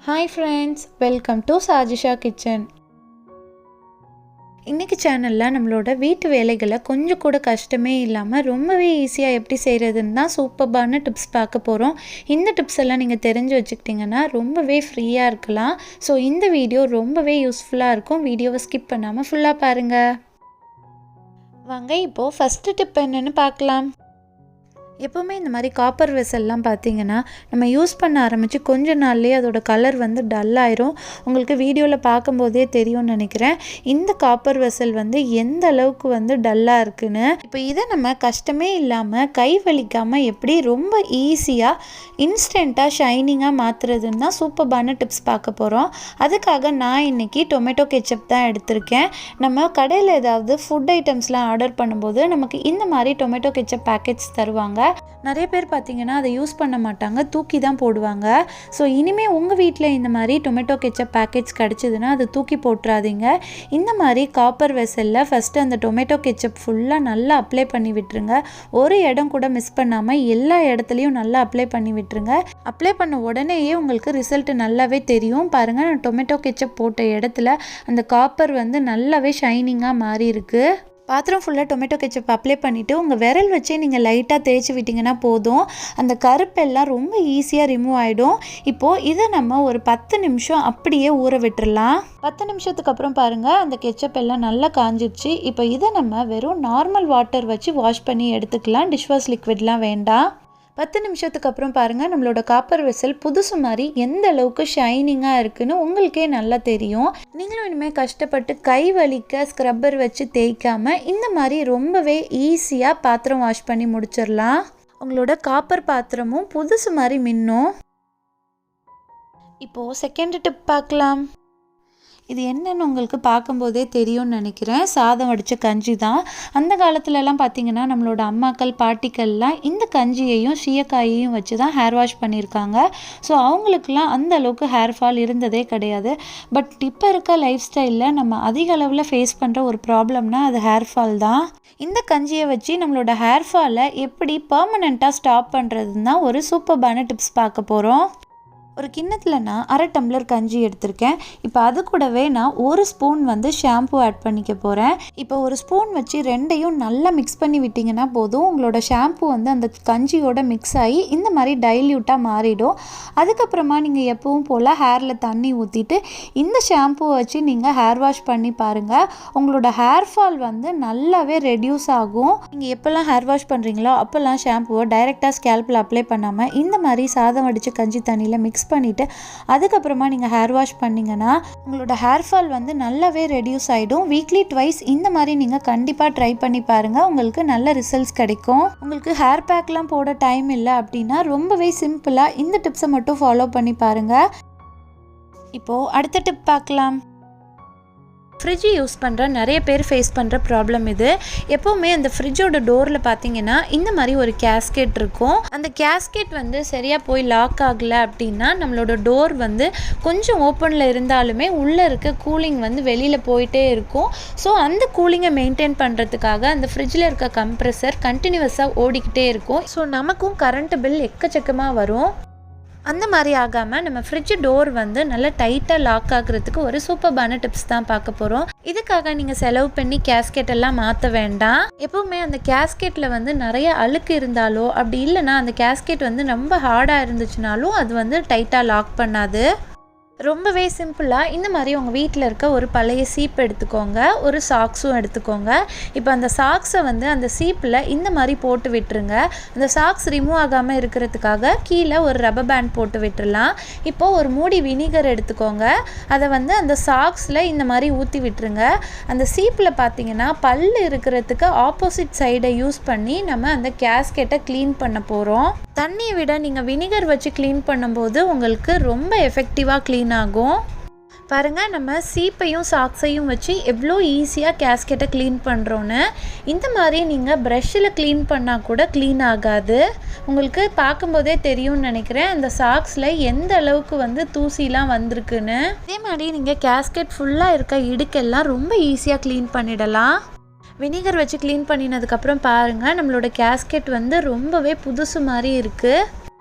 Hi friends, welcome to Sajisha Kitchen. இன்னைக்கு சேனல்ல நம்மளோட வீட்டு வேலைகளை கொஞ்சம் கூட கஷ்டமே இல்லாமல் ரொம்பவே ஈஸியாக எப்படி செய்கிறதுன்னு தான் சூப்பர்பான டிப்ஸ் பார்க்க போகிறோம். இந்த டிப்ஸ் எல்லாம் நீங்கள் தெரிஞ்சு வச்சுக்கிட்டிங்கன்னா ரொம்பவே ஃப்ரீயாக இருக்கலாம். ஸோ இந்த வீடியோ ரொம்பவே யூஸ்ஃபுல்லாக இருக்கும். வீடியோவை ஸ்கிப் பண்ணாமல் ஃபுல்லாக பாருங்கள். வாங்க இப்போது ஃபஸ்ட்டு டிப் என்னென்னு பார்க்கலாம். எப்போவுமே இந்த மாதிரி காப்பர் வெசல்லாம் பார்த்தீங்கன்னா நம்ம யூஸ் பண்ண ஆரம்பித்து கொஞ்ச நாள்லேயே அதோட கலர் வந்து டல்லாயிரும். உங்களுக்கு வீடியோவில் பார்க்கும்போதே தெரியும்னு நினைக்கிறேன் இந்த காப்பர் வெசல் வந்து எந்த அளவுக்கு வந்து டல்லாக இருக்குன்னு. இப்போ இதை நம்ம கஷ்டமே இல்லாமல் கை வலிக்காமல் எப்படி ரொம்ப ஈஸியாக இன்ஸ்டண்ட்டாக ஷைனிங்காக மாற்றுறதுன்னு தான் சூப்பர்பான டிப்ஸ் பார்க்க போகிறோம். அதுக்காக நான் இன்றைக்கி டொமேட்டோ கெச்சப் தான் எடுத்திருக்கேன். நம்ம கடையில் ஏதாவது ஃபுட் ஐட்டம்ஸ்லாம் ஆர்டர் பண்ணும்போது நமக்கு இந்த மாதிரி டொமேட்டோ கெச்சப் பேக்கெட்ஸ் தருவாங்க. நிறைய பேர் பார்த்தீங்கன்னா அதை யூஸ் பண்ண மாட்டாங்க, தூக்கி தான் போடுவாங்க. ஸோ இனிமேல் உங்கள் வீட்டில் இந்த மாதிரி டொமேட்டோ கெச்சப் பேக்கெட்ஸ் கிடச்சிதுன்னா அதை தூக்கி போட்டுறாதீங்க. இந்த மாதிரி காப்பர் வெசலில் ஃபஸ்ட்டு அந்த டொமேட்டோ கெச்சப் ஃபுல்லாக நல்லா அப்ளை பண்ணி விட்டுருங்க. ஒரு இடம் கூட மிஸ் பண்ணாமல் எல்லா இடத்துலையும் நல்லா அப்ளை பண்ணி விட்டுருங்க. அப்ளை பண்ண உடனேயே உங்களுக்கு ரிசல்ட் நல்லாவே தெரியும். பாருங்கள், நான் டொமேட்டோ கெச்சப் போட்ட இடத்துல அந்த காப்பர் வந்து நல்லாவே ஷைனிங்காக மாறி இருக்குது. பாத்திரம் ஃபுல்லாக டொமேட்டோ கெச்சப் அப்ளை பண்ணிவிட்டு உங்கள் விரல் வச்சே நீங்கள் லைட்டாக தேய்ச்சி விட்டிங்கன்னா போதும். அந்த கருப்பெல்லாம் ரொம்ப ஈஸியாக ரிமூவ் ஆகிடும். இப்போது இதை நம்ம ஒரு 10 நிமிஷம் அப்படியே ஊற விட்டுறலாம். 10 நிமிஷத்துக்கு அப்புறம் பாருங்கள், அந்த கெச்சப் எல்லாம் நல்லா காஞ்சிடுச்சு. இப்போ இதை நம்ம வெறும் நார்மல் வாட்டர் வச்சு வாஷ் பண்ணி எடுத்துக்கலாம். டிஷ்வாஷ் லிக்விட்லாம் வேண்டாம். 10 நிமிஷத்துக்கு அப்புறம் பாருங்கள், நம்மளோட காப்பர் வெசல் புதுசு மாதிரி எந்த அளவுக்கு ஷைனிங்காக இருக்குன்னு உங்களுக்கே நல்லா தெரியும். நீங்களும் இனிமேல் கஷ்டப்பட்டு கை வலிக்க ஸ்க்ரப்பர் வச்சு தேய்க்காமல் இந்த மாதிரி ரொம்பவே ஈஸியாக பாத்திரம் வாஷ் பண்ணி முடிச்சிடலாம். உங்களோட காப்பர் பாத்திரமும் புதுசு மாதிரி மின்னும். இப்போது செகண்ட் டிப் பார்க்கலாம். இது என்னென்னு உங்களுக்கு பார்க்கும்போதே தெரியும்னு நினைக்கிறேன். சாதம் வடித்த கஞ்சி தான். அந்த காலத்துலலாம் பார்த்திங்கன்னா நம்மளோட அம்மாக்கள் பாட்டிக்கள்லாம் இந்த கஞ்சியையும் சீயக்காயையும் வச்சு தான் ஹேர் வாஷ் பண்ணியிருக்காங்க. ஸோ அவங்களுக்குலாம் அந்த அளவுக்கு ஹேர் ஃபால் இருந்ததே கிடையாது. பட் இப்போ இருக்க லைஃப் ஸ்டைலில் நம்ம அதிக அளவில் ஃபேஸ் பண்ணுற ஒரு ப்ராப்ளம்னா அது ஹேர் ஃபால் தான். இந்த கஞ்சியை வச்சு நம்மளோட ஹேர் ஃபாலை எப்படி பர்மனெண்ட்டாக ஸ்டாப் பண்ணுறதுன்னு தான் ஒரு சூப்பர்பான டிப்ஸ் பார்க்க போகிறோம். ஒரு கிண்ணத்தில் நான் 1/2 டம்ளர் கஞ்சி எடுத்திருக்கேன். இப்போ அது கூடவே நான் 1 ஸ்பூன் வந்து ஷாம்பு ஆட் பண்ணிக்க போகிறேன். இப்போ 1 ஸ்பூன் வச்சு ரெண்டையும் நல்லா மிக்ஸ் பண்ணி விட்டிங்கன்னா போதும். உங்களோட ஷாம்பு வந்து அந்த கஞ்சியோட மிக்ஸ் ஆகி இந்த மாதிரி டைல்யூட்டாக மாறிடும். அதுக்கப்புறமா நீங்கள் எப்பவும் போல் ஹேரில் தண்ணி ஊற்றிட்டு இந்த ஷாம்புவை வச்சு நீங்கள் ஹேர் வாஷ் பண்ணி பாருங்கள். உங்களோட ஹேர் ஃபால் வந்து நல்லாவே ரெடியூஸ் ஆகும். நீங்கள் எப்போல்லாம் ஹேர் வாஷ் பண்ணுறீங்களோ அப்போல்லாம் ஷாம்புவை டைரெக்டாக ஸ்கேல்பில் அப்ளை பண்ணாமல் இந்த மாதிரி சாதம் வடித்த கஞ்சி தண்ணியில் மிக்ஸ் பண்ணிவிட்டு அதுக்கப்புறமா நீங்கள் ஹேர் வாஷ் பண்ணிங்கன்னா உங்களோட ஹேர் ஃபால் வந்து நல்லாவே ரெடியூஸ் ஆகிடும். வீக்லி ட்வைஸ் இந்த மாதிரி நீங்கள் கண்டிப்பாக ட்ரை பண்ணி பாருங்கள். உங்களுக்கு நல்ல ரிசல்ட்ஸ் கிடைக்கும். உங்களுக்கு ஹேர் பேக்லாம் போட டைம் இல்லை அப்படின்னா ரொம்பவே சிம்பிளாக இந்த டிப்ஸை மட்டும் ஃபாலோ பண்ணி பாருங்கள். இப்போது அடுத்த டிப் பார்க்கலாம். ஃப்ரிட்ஜ் யூஸ் பண்ணுற நிறைய பேர் ஃபேஸ் பண்ணுற ப்ராப்ளம் இது. எப்போவுமே அந்த ஃப்ரிட்ஜோட டோரில் பார்த்தீங்கன்னா இந்த மாதிரி ஒரு கேஸ்கெட் இருக்கும். அந்த கேஸ்கெட் வந்து சரியாக போய் லாக் ஆகலை அப்படின்னா நம்மளோட டோர் வந்து கொஞ்சம் ஓப்பனில் இருந்தாலுமே உள்ளே இருக்க கூலிங் வந்து வெளியில் போயிட்டே இருக்கும். ஸோ அந்த கூலிங்கை மெயின்டைன் பண்ணுறதுக்காக அந்த ஃப்ரிட்ஜில் இருக்க கம்ப்ரெசர் கண்டினியூஸாக ஓடிக்கிட்டே இருக்கும். ஸோ நமக்கும் கரண்ட் பில் எக்கச்சக்கமாக வரும். அந்த மாதிரி ஆகாமல் நம்ம ஃப்ரிட்ஜ் டோர் வந்து நல்லா டைட்டாக லாக் ஆகுறதுக்கு ஒரு சூப்பர்பான டிப்ஸ் தான் பார்க்க போகிறோம். இதுக்காக நீங்கள் செலவு பண்ணி கேஸ்கெட் எல்லாம் மாற்ற வேண்டாம். எப்போவுமே அந்த கேஸ்கெட்டில் வந்து நிறைய அழுக்கு இருந்தாலோ அப்படி இல்லைன்னா அந்த கேஸ்கெட் வந்து ரொம்ப ஹார்டாக இருந்துச்சுனாலும் அது வந்து டைட்டாக லாக் பண்ணாது. ரொம்பவே சிம்பிளாக இந்த மாதிரி உங்கள் வீட்டில் இருக்க ஒரு பழைய சீப் எடுத்துக்கோங்க, ஒரு சாக்ஸும் எடுத்துக்கோங்க. இப்போ அந்த சாக்ஸை வந்து அந்த சீப்பில் இந்த மாதிரி போட்டு விட்டுருங்க. அந்த சாக்ஸ் ரிமூவ் ஆகாமல் இருக்கிறதுக்காக கீழே ஒரு ரப்பர் பேண்ட் போட்டு விட்டுடலாம். இப்போது ஒரு மூடி வினிகர் எடுத்துக்கோங்க. அதை வந்து அந்த சாக்ஸில் இந்த மாதிரி ஊற்றி விட்டுருங்க. அந்த சீப்பில் பார்த்தீங்கன்னா பல் இருக்கிறதுக்கு ஆப்போசிட் சைடை யூஸ் பண்ணி நம்ம அந்த கேஸ்கெட்டை க்ளீன் பண்ண போகிறோம். தண்ணியை விட நீங்கள் வினிகர் வச்சு க்ளீன் பண்ணும்போது உங்களுக்கு ரொம்ப எஃபெக்டிவாக க்ளீன் ஆகும். பாருங்கள், நம்ம சீப்பையும் சாக்ஸையும் வச்சு எவ்வளோ ஈஸியாக கேஸ்கெட்டை க்ளீன் பண்ணுறோன்னு. இந்த மாதிரி நீங்கள் ப்ரஷ்ஷில் க்ளீன் பண்ணால் கூட க்ளீன் ஆகாது. உங்களுக்கு பார்க்கும்போதே தெரியும்னு நினைக்கிறேன் அந்த சாக்ஸில் எந்த அளவுக்கு வந்து தூசிலாம் வந்திருக்குன்னு. இதே மாதிரி நீங்கள் கேஸ்கெட் ஃபுல்லாக இருக்க இடுக்கெல்லாம் ரொம்ப ஈஸியாக க்ளீன் பண்ணிடலாம். வினிகர் வச்சு க்ளீன் பண்ணினதுக்கப்புறம் பாருங்கள், நம்மளோட கேஸ்கெட் வந்து ரொம்பவே புதுசு மாதிரி இருக்குது.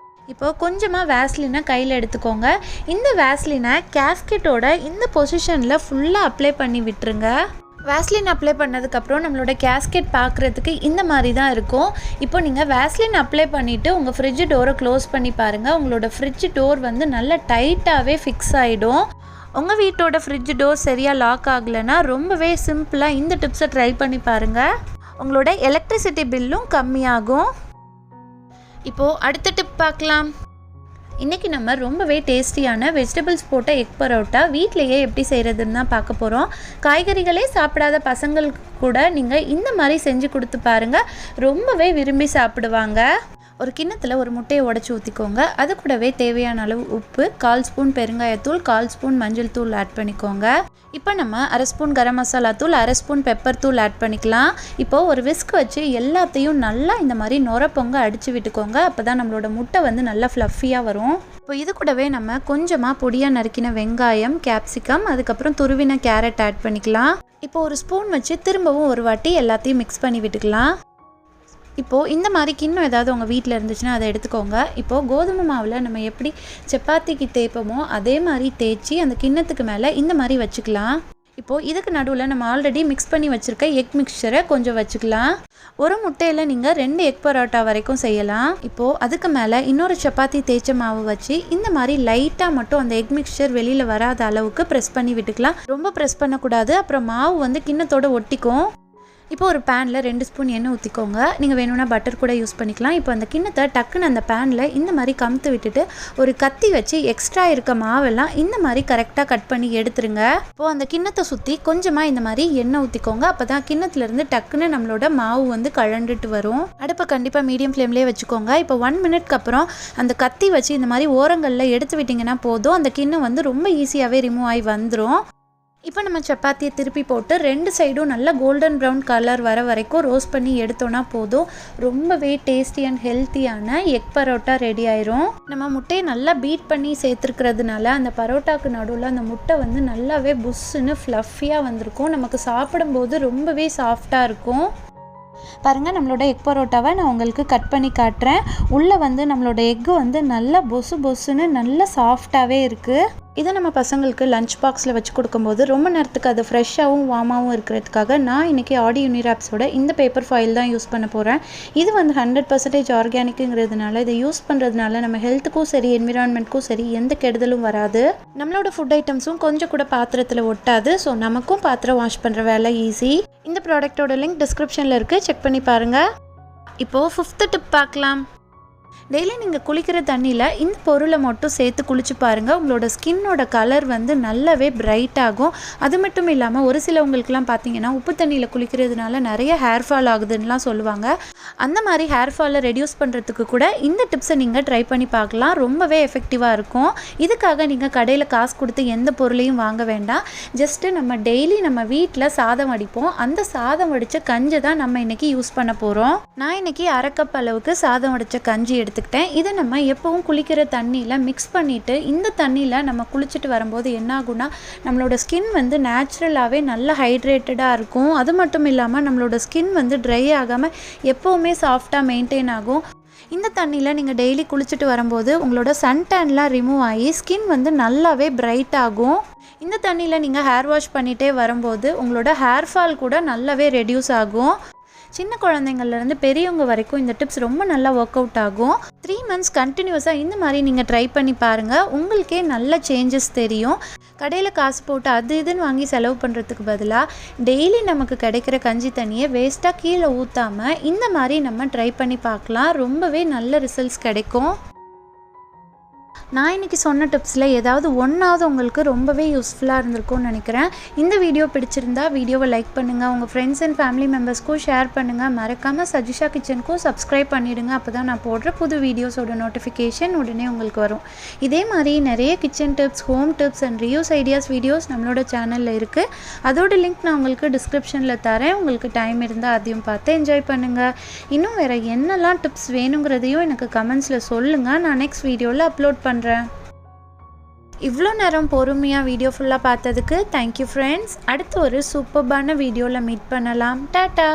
இப்போது கொஞ்சமாக வேஸ்லினை கையில் எடுத்துக்கோங்க. இந்த வேஸ்லினை கேஸ்கெட்டோட இந்த பொசிஷனில் ஃபுல்லாக அப்ளை பண்ணி விட்டுருங்க. வேஸ்லின் அப்ளை பண்ணதுக்கப்புறம் நம்மளோட கேஸ்கெட் பார்க்குறதுக்கு இந்த மாதிரி தான் இருக்கும். இப்போ நீங்கள் வேஸ்லின் அப்ளை பண்ணிவிட்டு உங்கள் ஃப்ரிட்ஜ் டோரை க்ளோஸ் பண்ணி பாருங்கள். உங்களோட ஃப்ரிட்ஜ் டோர் வந்து நல்லா டைட்டாகவே ஃபிக்ஸ் ஆகிடும். உங்கள் வீட்டோட ஃப்ரிட்ஜ் டோர் சரியாக லாக் ஆகலைன்னா ரொம்பவே சிம்பிளாக இந்த டிப்ஸை ட்ரை பண்ணி பாருங்கள். உங்களோட எலக்ட்ரிசிட்டி பில்லும் கம்மியாகும். இப்போது அடுத்த டிப் பார்க்கலாம். இன்றைக்கி நம்ம ரொம்பவே டேஸ்டியான வெஜிடபிள்ஸ் போட்ட எக் பரோட்டா வீட்டிலையே எப்படி செய்கிறதுன்னு தான் பார்க்க போகிறோம். காய்கறிகளே சாப்பிடாத பசங்களுக்கு கூட நீங்கள் இந்த மாதிரி செஞ்சு கொடுத்து பாருங்கள், ரொம்பவே விரும்பி சாப்பிடுவாங்க. ஒரு கிண்ணத்தில் ஒரு முட்டையை உடச்சி ஊற்றிக்கோங்க. அது கூடவே தேவையான அளவு உப்பு, 1/4 ஸ்பூன் பெருங்காயத்தூள், 1/4 ஸ்பூன் மஞ்சள் தூள் ஆட் பண்ணிக்கோங்க. இப்போ நம்ம 1/2 ஸ்பூன் கரம் மசாலா தூள், 1/2 ஸ்பூன் பெப்பர் தூள் ஆட் பண்ணிக்கலாம். இப்போது ஒரு விஸ்க் வச்சு எல்லாத்தையும் நல்லா இந்த மாதிரி நொர பொங்க அடித்து விட்டுக்கோங்க. அப்போ தான் நம்மளோட முட்டை வந்து நல்லா ஃப்ளஃபியாக வரும். இப்போ இது கூடவே நம்ம கொஞ்சமாக பொடியாக நறுக்கின வெங்காயம், கேப்சிகம், அதுக்கப்புறம் துருவின கேரட் ஆட் பண்ணிக்கலாம். இப்போ ஒரு ஸ்பூன் வச்சு திரும்பவும் ஒரு வாட்டி எல்லாத்தையும் மிக்ஸ் பண்ணி விட்டுக்கலாம். இப்போது இந்த மாதிரி கிண்ணம் ஏதாவது உங்கள் வீட்டில் இருந்துச்சுன்னா அதை எடுத்துக்கோங்க. இப்போது கோதுமை மாவில் நம்ம எப்படி சப்பாத்திக்கு தேய்ப்போமோ அதே மாதிரி தேய்ச்சி அந்த கிண்ணத்துக்கு மேலே இந்த மாதிரி வச்சுக்கலாம். இப்போது இதுக்கு நடுவில் நம்ம ஆல்ரெடி மிக்ஸ் பண்ணி வச்சுருக்க எக் மிக்சரை கொஞ்சம் வச்சுக்கலாம். ஒரு முட்டையில் நீங்கள் 2 எக் பரோட்டா வரைக்கும் செய்யலாம். இப்போது அதுக்கு மேலே இன்னொரு சப்பாத்தி தேய்ச்ச மாவு வச்சு இந்த மாதிரி லைட்டாக மட்டும் அந்த எக் மிக்சர் வெளியில் வராத அளவுக்கு ப்ரெஸ் பண்ணி விட்டுக்கலாம். ரொம்ப ப்ரெஸ் பண்ணக்கூடாது, அப்புறம் மாவு வந்து கிண்ணத்தோடு ஒட்டிக்கும். இப்போ ஒரு பேனில் 2 ஸ்பூன் எண்ணெய் ஊற்றிக்கோங்க. நீங்கள் வேணும்னா பட்டர் கூட யூஸ் பண்ணிக்கலாம். இப்போ அந்த கிண்ணத்தை டக்குன்னு அந்த பேனில் இந்த மாதிரி கமுத்து விட்டுட்டு ஒரு கத்தி வச்சு எக்ஸ்ட்ரா இருக்க மாவெல்லாம் இந்த மாதிரி கரெக்டாக கட் பண்ணி எடுத்துருங்க. இப்போது அந்த கிண்ணத்தை சுற்றி கொஞ்சமாக இந்த மாதிரி எண்ணெய் ஊற்றிக்கோங்க. அப்போ தான் கிண்ணத்துலேருந்து டக்குன்னு நம்மளோட மாவு வந்து கழண்டுட்டு வரும். அடுப்பை கண்டிப்பாக மீடியம் ஃப்ளேம்லேயே வச்சுக்கோங்க. இப்போ 1 மினிட்க்கு அப்புறம் அந்த கத்தி வச்சு இந்த மாதிரி ஓரங்களில் எடுத்து விட்டிங்கன்னா போதும். அந்த கிண்ணம் வந்து ரொம்ப ஈஸியாகவே ரிமூவ் ஆகி வந்துடும். இப்போ நம்ம சப்பாத்தியை திருப்பி போட்டு 2 சைடும் நல்லா கோல்டன் ப்ரௌன் கலர் வர வரைக்கும் ரோஸ்ட் பண்ணி எடுத்தோன்னா போதும். ரொம்பவே டேஸ்டி அண்ட் ஹெல்த்தியான எக் பரோட்டா ரெடி ஆயிரும். நம்ம முட்டையை நல்லா பீட் பண்ணி சேர்த்துருக்கிறதுனால அந்த பரோட்டாக்கு நடுவில் அந்த முட்டை வந்து நல்லாவே புஷ்ஷுன்னு ஃப்ளஃபியாக வந்திருக்கும். நமக்கு சாப்பிடும்போது ரொம்பவே சாஃப்டாக இருக்கும். பாருங்கள், நம்மளோட எக் பரோட்டாவை நான் உங்களுக்கு கட் பண்ணி காட்டுறேன். உள்ளே வந்து நம்மளோட எக்கு வந்து நல்லா பொசுன்னு நல்லா சாஃப்டாகவே இருக்குது. இதை நம்ம பசங்களுக்கு லஞ்ச் பாக்ஸில் வச்சு கொடுக்கும்போது ரொம்ப நேரத்துக்கு அது ஃப்ரெஷ்ஷாகவும் வார்மாகவும் இருக்கிறதுக்காக நான் இன்றைக்கி ஆடி யூனிராப்ஸோட இந்த பேப்பர் ஃபாயில் தான் யூஸ் பண்ண போகிறேன். இது வந்து 100% ஆர்கானிக்குங்கிறதுனால இதை யூஸ் பண்ணுறதுனால நம்ம ஹெல்த்துக்கும் சரி என்விரான்மெண்ட்க்கும் சரி எந்த கெடுதலும் வராது. நம்மளோட ஃபுட் ஐட்டம்ஸும் கொஞ்சம் கூட பாத்திரத்தில் ஒட்டாது. ஸோ நமக்கும் பாத்திரம் வாஷ் பண்ணுற வேலை ஈஸி. இந்த ப்ராடக்டோட லிங்க் டிஸ்கிரிப்ஷனில் இருக்குது, செக் பண்ணி பாருங்கள். இப்போது 5th டிப் பார்க்கலாம். டெய்லி நீங்கள் குளிக்கிற தண்ணியில் இந்த பொருளை மட்டும் சேர்த்து குளிச்சு பாருங்கள். உங்களோட ஸ்கின்னோட கலர் வந்து நல்லாவே பிரைட் ஆகும். அது மட்டும் இல்லாமல் ஒரு சிலவங்களுக்குலாம் பார்த்தீங்கன்னா உப்பு தண்ணியில் குளிக்கிறதுனால நிறைய ஹேர் ஃபால் ஆகுதுன்னெலாம் சொல்லுவாங்க. அந்த மாதிரி ஹேர் ஃபாலை ரெடியூஸ் பண்ணுறதுக்கு கூட இந்த டிப்ஸை நீங்கள் ட்ரை பண்ணி பார்க்கலாம். ரொம்பவே எஃபெக்டிவாக இருக்கும். இதுக்காக நீங்கள் கடையில் காசு கொடுத்து எந்த பொருளையும் வாங்க வேண்டாம். ஜஸ்ட்டு நம்ம டெய்லி நம்ம வீட்டில் சாதம் வடிப்போம். அந்த சாதம் வடித்த கஞ்சி தான் நம்ம இன்றைக்கி யூஸ் பண்ண போகிறோம். நான் இன்றைக்கி 1/2 கப் அளவுக்கு சாதம் வடித்த கஞ்சி எடுத்துக்கிட்டேன். இதை நம்ம எப்பவும் குளிக்கிற தண்ணியில் மிக்ஸ் பண்ணிவிட்டு இந்த தண்ணியில் நம்ம குளிச்சுட்டு வரும்போது என்ன ஆகும்னா நம்மளோட ஸ்கின் வந்து நேச்சுரலாகவே நல்லா ஹைட்ரேட்டடாக இருக்கும். அது மட்டும் இல்லாமல் நம்மளோட ஸ்கின் வந்து ட்ரை ஆகாமல் எப்போவுமே சாஃப்டாக மெயின்டைன் ஆகும். இந்த தண்ணியில் நீங்கள் டெய்லி குளிச்சுட்டு வரும்போது உங்களோட சன் டேன்லாம் ரிமூவ் ஆகி ஸ்கின் வந்து நல்லாவே பிரைட் ஆகும். இந்த தண்ணியில் நீங்கள் ஹேர் வாஷ் பண்ணிகிட்டே வரும்போது உங்களோட ஹேர் ஃபால் கூட நல்லாவே ரெடியூஸ் ஆகும். சின்ன குழந்தைங்கள்லேருந்து பெரியவங்க வரைக்கும் இந்த டிப்ஸ் ரொம்ப நல்லா ஒர்க் அவுட் ஆகும். 3 மந்த்ஸ் கண்டினியூஸாக இந்த மாதிரி நீங்கள் ட்ரை பண்ணி பாருங்கள். உங்களுக்கே நல்ல சேஞ்சஸ் தெரியும். கடையில் காசு போட்டு அது இதுன்னு வாங்கி செலவு பண்ணுறதுக்கு பதிலாக டெய்லி நமக்கு கிடைக்கிற கஞ்சி தண்ணியை வேஸ்ட்டாக கீழே ஊற்றாமல் இந்த மாதிரி நம்ம ட்ரை பண்ணி பார்க்கலாம். ரொம்பவே நல்ல ரிசல்ட்ஸ் கிடைக்கும். நான் இன்றைக்கி சொன்ன டிப்ஸில் ஏதாவது ஒன்றாவது உங்களுக்கு ரொம்பவே யூஸ்ஃபுல்லாக இருந்திருக்கும்னு நினைக்கிறேன். இந்த வீடியோ பிடிச்சிருந்தா வீடியோவை லைக் பண்ணுங்கள், உங்கள் ஃப்ரெண்ட்ஸ் அண்ட் ஃபேமிலி மெம்பர்ஸ்க்கும் ஷேர் பண்ணுங்கள். மறக்காமல் சஜிஷா கிச்சனுக்கும் சப்ஸ்கிரைப் பண்ணிவிடுங்க. அப்போ தான் நான் போடுற புது வீடியோஸோட நோட்டிஃபிகேஷன் உடனே உங்களுக்கு வரும். இதே மாதிரி நிறைய kitchen tips, home tips and reuse ideas videos நம்மளோட சேனலில் இருக்குது. அதோட லிங்க் நான் உங்களுக்கு டிஸ்கிரிப்ஷனில் தரேன். உங்களுக்கு டைம் இருந்தால் அதையும் பார்த்து என்ஜாய் பண்ணுங்கள். இன்னும் வேறு என்னெல்லாம் டிப்ஸ் வேணுங்கிறதையும் எனக்கு கமெண்ட்ஸில் சொல்லுங்கள். நான் நெக்ஸ்ட் வீடியோவில் அப்லோட் பண்ணுறேன். இவ்வளோ நேரம் பொறுமையாக வீடியோ ஃபுல்லாக பார்த்ததுக்கு தேங்க்யூ ஃப்ரெண்ட்ஸ். அடுத்து ஒரு சூப்பர்பான வீடியோவில் மீட் பண்ணலாம். டாட்டா.